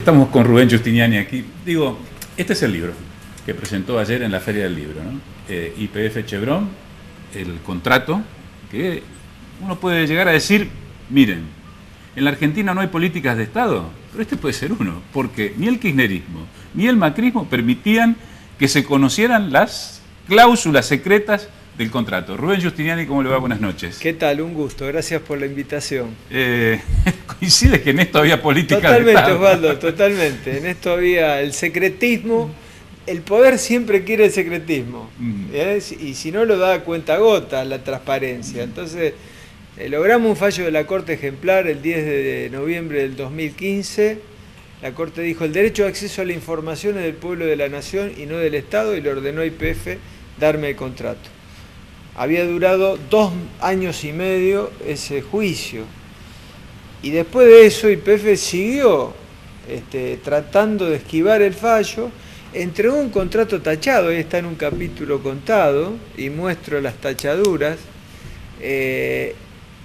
estamos con Rubén Giustiniani aquí. Digo, este es el libro que presentó ayer en la Feria del Libro, ¿no? YPF Chevron, el contrato, que uno puede llegar a decir, miren, en la Argentina no hay políticas de Estado, pero este puede ser uno, porque ni el kirchnerismo ni el macrismo permitían que se conocieran las cláusulas secretas del contrato. Rubén Giustiniani, ¿cómo le va? Buenas noches. ¿Qué tal? Un gusto, gracias por la invitación. Coincide que en esto había política totalmente, de Estado. Osvaldo, totalmente. En esto había el secretismo. El poder siempre quiere el secretismo. Y si no lo da a cuentagotas, la transparencia. Entonces, logramos un fallo de la Corte ejemplar el 10 de noviembre del 2015. La Corte dijo, el derecho de acceso a la información es del pueblo de la nación y no del Estado, y le ordenó a YPF darme el contrato. Había durado 2 años y medio ese juicio. Y después de eso YPF siguió tratando de esquivar el fallo, entregó un contrato tachado, ahí está en un capítulo contado, y muestro las tachaduras,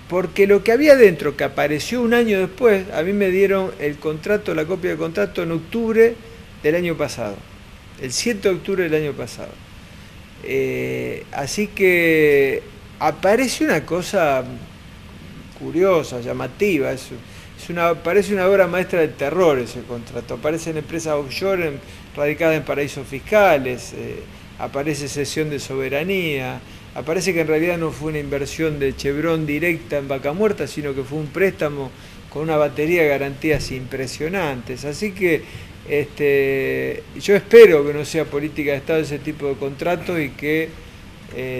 porque lo que había dentro, que apareció un año después, a mí me dieron el contrato, la copia del contrato en octubre del año pasado, el 7 de octubre del año pasado. Así que aparece una cosa curiosa, llamativa, parece una obra maestra del terror ese contrato. Aparecen empresas offshore radicadas en paraísos fiscales, aparece cesión de soberanía, aparece que en realidad no fue una inversión de Chevron directa en Vaca Muerta, sino que fue un préstamo con una batería de garantías impresionantes. Así que yo espero que no sea política de Estado ese tipo de contratos y que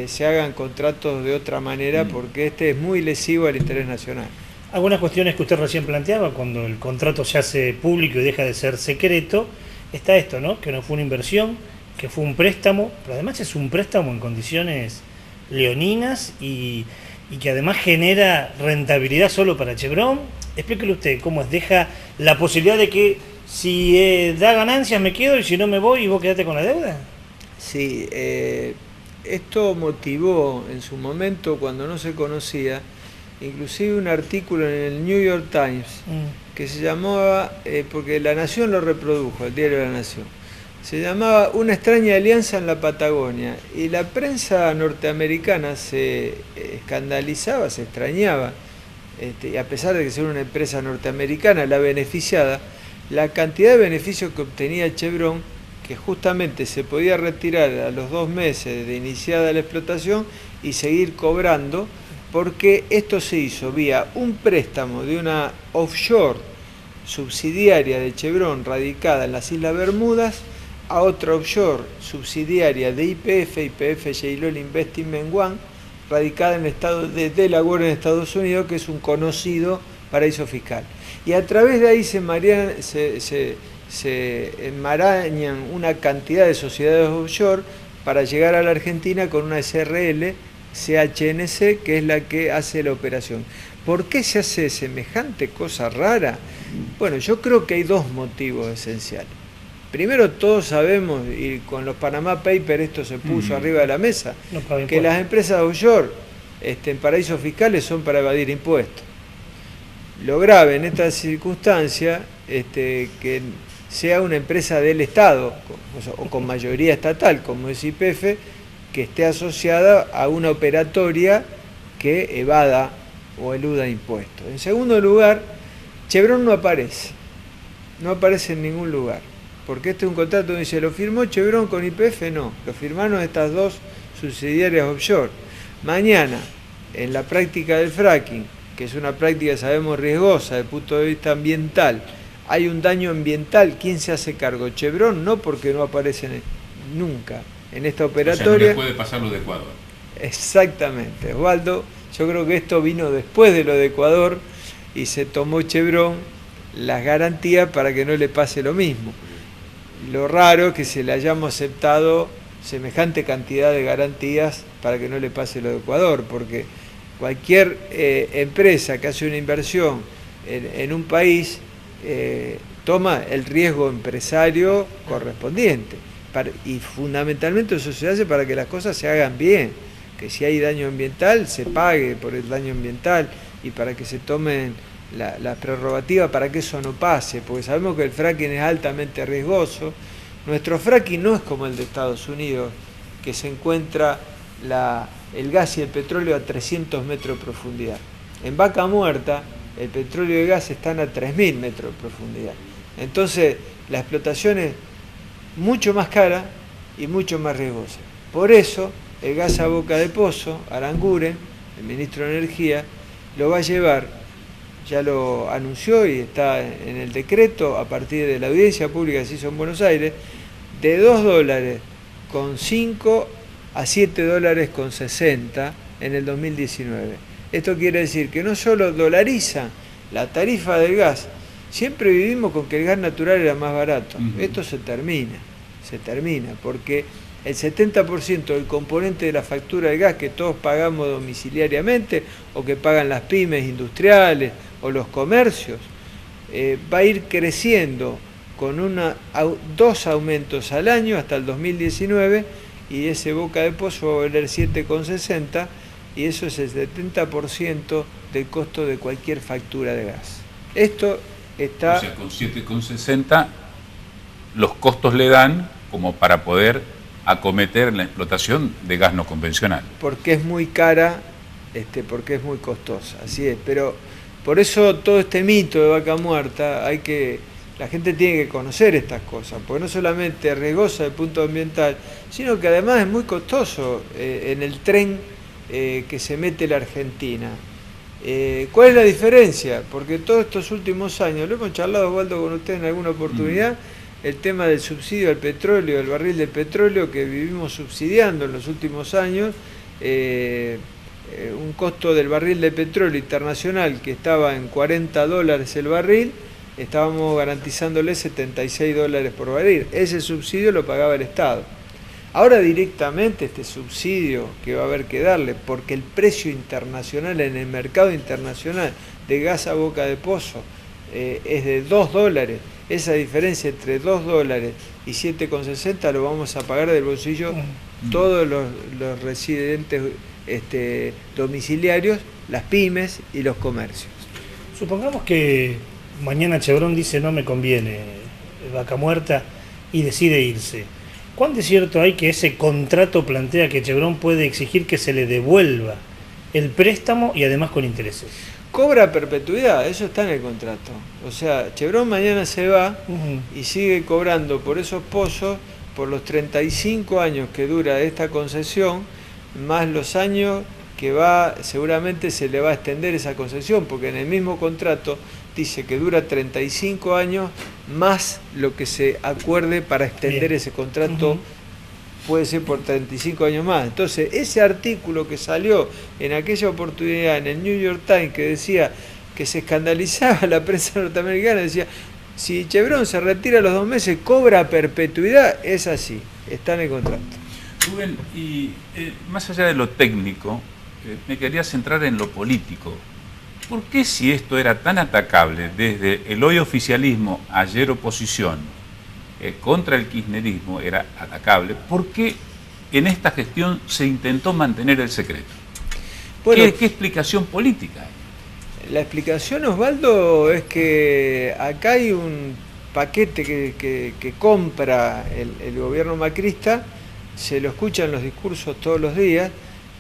se hagan contratos de otra manera, porque es muy lesivo al interés nacional. Algunas cuestiones que usted recién planteaba, cuando el contrato se hace público y deja de ser secreto, está esto, ¿no? Que no fue una inversión, que fue un préstamo, pero además es un préstamo en condiciones leoninas y que además genera rentabilidad solo para Chevron. Explíquele usted cómo es, deja la posibilidad de que si da ganancias me quedo y si no me voy y vos quedate con la deuda. Sí, esto motivó en su momento, cuando no se conocía, inclusive un artículo en el New York Times que se llamaba, porque La Nación lo reprodujo, el diario de La Nación, se llamaba Una extraña alianza en la Patagonia, y la prensa norteamericana se escandalizaba, se extrañaba, y a pesar de que ser una empresa norteamericana la beneficiada, la cantidad de beneficios que obtenía Chevron, que justamente se podía retirar a los 2 meses de iniciada la explotación y seguir cobrando, porque esto se hizo vía un préstamo de una offshore subsidiaria de Chevron radicada en las Islas Bermudas a otra offshore subsidiaria de YPF Yailol Investment One, radicada en el estado de Delaware en Estados Unidos, que es un conocido paraíso fiscal. Y a través de ahí se enmarañan una cantidad de sociedades offshore para llegar a la Argentina con una SRL, CHNC, que es la que hace la operación. ¿Por qué se hace semejante cosa rara? Bueno, yo creo que hay 2 motivos esenciales. Primero, todos sabemos, y con los Panama Papers esto se puso arriba de la mesa, que las empresas offshore en paraísos fiscales son para evadir impuestos. Lo grave en esta circunstancia que sea una empresa del Estado o con mayoría estatal, como es YPF, que esté asociada a una operatoria que evada o eluda impuestos. En segundo lugar, Chevron no aparece en ningún lugar, porque este es un contrato donde dice, ¿lo firmó Chevron con YPF? No, lo firmaron estas 2 subsidiarias offshore. Mañana, en la práctica del fracking, que es una práctica, sabemos, riesgosa desde el punto de vista ambiental, hay un daño ambiental, ¿quién se hace cargo? Chevron, no, porque no aparece nunca en esta operatoria. O sea, no le puede pasar lo de Ecuador. Exactamente, Osvaldo. Yo creo que esto vino después de lo de Ecuador y se tomó Chevron las garantías para que no le pase lo mismo. Lo raro es que se le hayamos aceptado semejante cantidad de garantías para que no le pase lo de Ecuador, porque cualquier empresa que hace una inversión en un país toma el riesgo empresario correspondiente. Y fundamentalmente eso se hace para que las cosas se hagan bien, que si hay daño ambiental se pague por el daño ambiental y para que se tomen la prerrogativa para que eso no pase, porque sabemos que el fracking es altamente riesgoso. Nuestro fracking no es como el de Estados Unidos, que se encuentra el gas y el petróleo a 300 metros de profundidad. En Vaca Muerta, el petróleo y el gas están a 3.000 metros de profundidad. Entonces, la explotación es mucho más cara y mucho más riesgosa. Por eso, el gas a boca de pozo, Aranguren, el ministro de Energía, lo va a llevar, ya lo anunció y está en el decreto, a partir de la audiencia pública que se hizo en Buenos Aires, de $2,05 a $7,60 en el 2019. Esto quiere decir que no solo dolariza la tarifa del gas, siempre vivimos con que el gas natural era más barato. Esto se termina, porque el 70% del componente de la factura del gas que todos pagamos domiciliariamente o que pagan las pymes industriales o los comercios, va a ir creciendo con 2 aumentos al año hasta el 2019, y ese boca de pozo va a valer 7,60, y eso es el 70% del costo de cualquier factura de gas. Esto está... O sea, con 7,60 los costos le dan como para poder acometer la explotación de gas no convencional. Porque es muy cara, porque es muy costosa, así es. Pero por eso todo este mito de Vaca Muerta, la gente tiene que conocer estas cosas, porque no solamente es riesgosa desde el punto ambiental, sino que además es muy costoso en el tren que se mete la Argentina. ¿Cuál es la diferencia? Porque todos estos últimos años, lo hemos charlado, Osvaldo, con usted en alguna oportunidad, el tema del subsidio al petróleo, el barril de petróleo que vivimos subsidiando en los últimos años, un costo del barril de petróleo internacional que estaba en $40 el barril, estábamos garantizándole $76 por barril. Ese subsidio lo pagaba el Estado. Ahora directamente este subsidio que va a haber que darle, porque el precio internacional en el mercado internacional de gas a boca de pozo es de $2, esa diferencia entre $2 y 7,60 lo vamos a pagar del bolsillo todos los residentes domiciliarios, las pymes y los comercios. Supongamos que mañana Chevron dice no me conviene Vaca Muerta y decide irse. ¿Cuán de cierto hay que ese contrato plantea que Chevron puede exigir que se le devuelva el préstamo y además con intereses? Cobra perpetuidad, eso está en el contrato. O sea, Chevron mañana se va y sigue cobrando por esos pozos por los 35 años que dura esta concesión, más los años que seguramente se le va a extender esa concesión, porque en el mismo contrato dice que dura 35 años más lo que se acuerde para extender ese contrato, puede ser por 35 años más. Entonces, ese artículo que salió en aquella oportunidad en el New York Times, que decía que se escandalizaba la prensa norteamericana, decía, si Chevron se retira a los 2 meses, cobra perpetuidad, es así, está en el contrato. Rubén, y más allá de lo técnico, me quería centrar en lo político. ¿Por qué, si esto era tan atacable desde el hoy oficialismo, ayer oposición, contra el kirchnerismo era atacable, por qué en esta gestión se intentó mantener el secreto? Bueno, ¿Qué explicación política hay? La explicación, Osvaldo, es que acá hay un paquete que compra el gobierno macrista, se lo escuchan los discursos todos los días,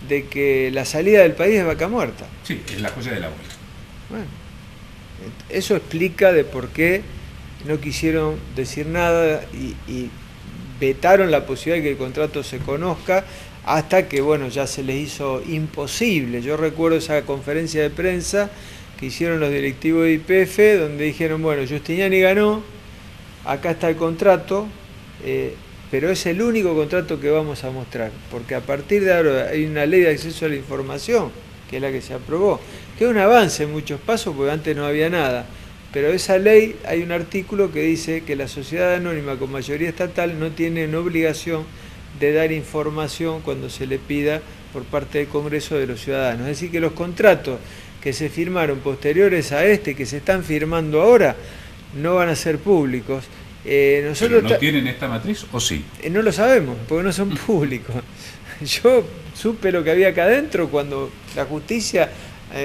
de que la salida del país es Vaca Muerta. Sí, es la joya de la abuela. Bueno, eso explica de por qué no quisieron decir nada y vetaron la posibilidad de que el contrato se conozca hasta que, bueno, ya se les hizo imposible. Yo recuerdo esa conferencia de prensa que hicieron los directivos de YPF, donde dijeron, bueno, Giustiniani ganó, acá está el contrato, pero es el único contrato que vamos a mostrar, porque a partir de ahora hay una ley de acceso a la información, que es la que se aprobó, que es un avance en muchos pasos, porque antes no había nada, pero esa ley, hay un artículo que dice que la sociedad anónima con mayoría estatal no tiene una obligación de dar información cuando se le pida por parte del Congreso de los Ciudadanos. Es decir, que los contratos que se firmaron posteriores a que se están firmando ahora, no van a ser públicos. Nosotros ¿Pero no tienen esta matriz o sí? No lo sabemos, porque no son públicos. Yo supe lo que había acá adentro cuando la justicia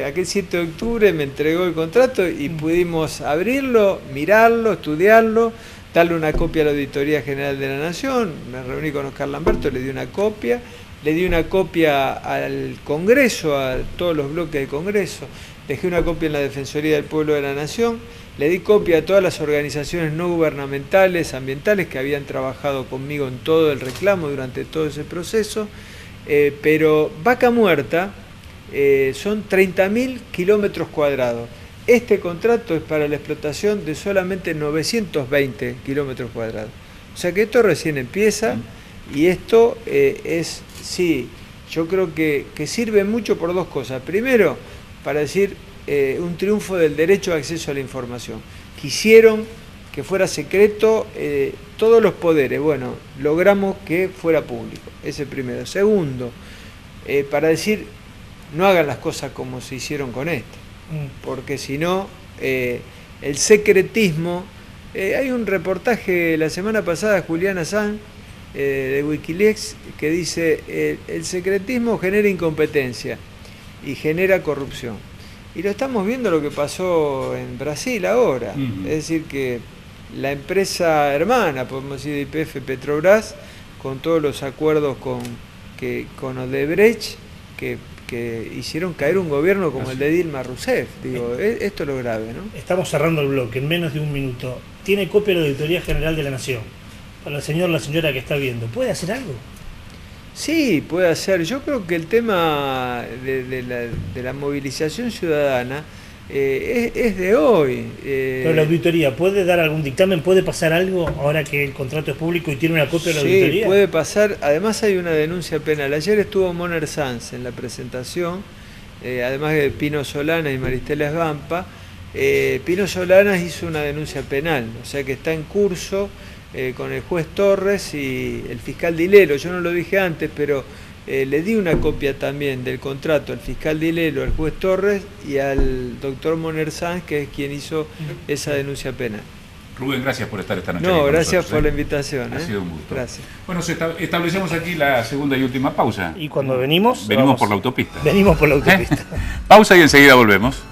aquel 7 de octubre me entregó el contrato y pudimos abrirlo, mirarlo, estudiarlo, darle una copia a la Auditoría General de la Nación. Me reuní con Oscar Lamberto, le di una copia al Congreso, a todos los bloques del Congreso, dejé una copia en la Defensoría del Pueblo de la Nación, le di copia a todas las organizaciones no gubernamentales, ambientales, que habían trabajado conmigo en todo el reclamo durante todo ese proceso, pero Vaca Muerta son 30.000 kilómetros cuadrados. Este contrato es para la explotación de solamente 920 kilómetros cuadrados. O sea que esto recién empieza y esto sí, yo creo que sirve mucho por dos cosas. Primero, para decir un triunfo del derecho de acceso a la información. Quisieron que fuera secreto todos los poderes. Bueno, logramos que fuera público. Ese primero. Segundo, para decir, no hagan las cosas como se hicieron con este. Porque si no, el secretismo... hay un reportaje la semana pasada de Julián Assange, de Wikileaks, que dice el secretismo genera incompetencia y genera corrupción. Y lo estamos viendo lo que pasó en Brasil ahora. Es decir, que la empresa hermana, podemos decir, de YPF Petrobras, con todos los acuerdos con Odebrecht, que hicieron caer un gobierno como el de Dilma Rousseff. Digo, esto es lo grave, ¿no? Estamos cerrando el bloque en menos de un minuto. ¿Tiene copia de la Auditoría General de la Nación? Para el señor o la señora que está viendo, ¿puede hacer algo? Sí, puede hacer. Yo creo que el tema de la movilización ciudadana es de hoy. Pero la auditoría, ¿puede dar algún dictamen? ¿Puede pasar algo ahora que el contrato es público y tiene una copia de la auditoría? Sí, puede pasar. Además hay una denuncia penal. Ayer estuvo Moner Sanz en la presentación, además de Pino Solanas y Maristela Esbampa. Pino Solanas hizo una denuncia penal, o sea que está en curso con el juez Torres y el fiscal Dilelo. Yo no lo dije antes, pero le di una copia también del contrato al fiscal Dilelo, al juez Torres y al doctor Moner Sanz, que es quien hizo esa denuncia penal. Rubén, gracias por estar esta noche. No, con gracias nosotros, por la invitación. Ha sido un gusto. Gracias. Bueno, establecemos aquí la segunda y última pausa. Y cuando venimos por la autopista. Venimos por la autopista. Pausa y enseguida volvemos.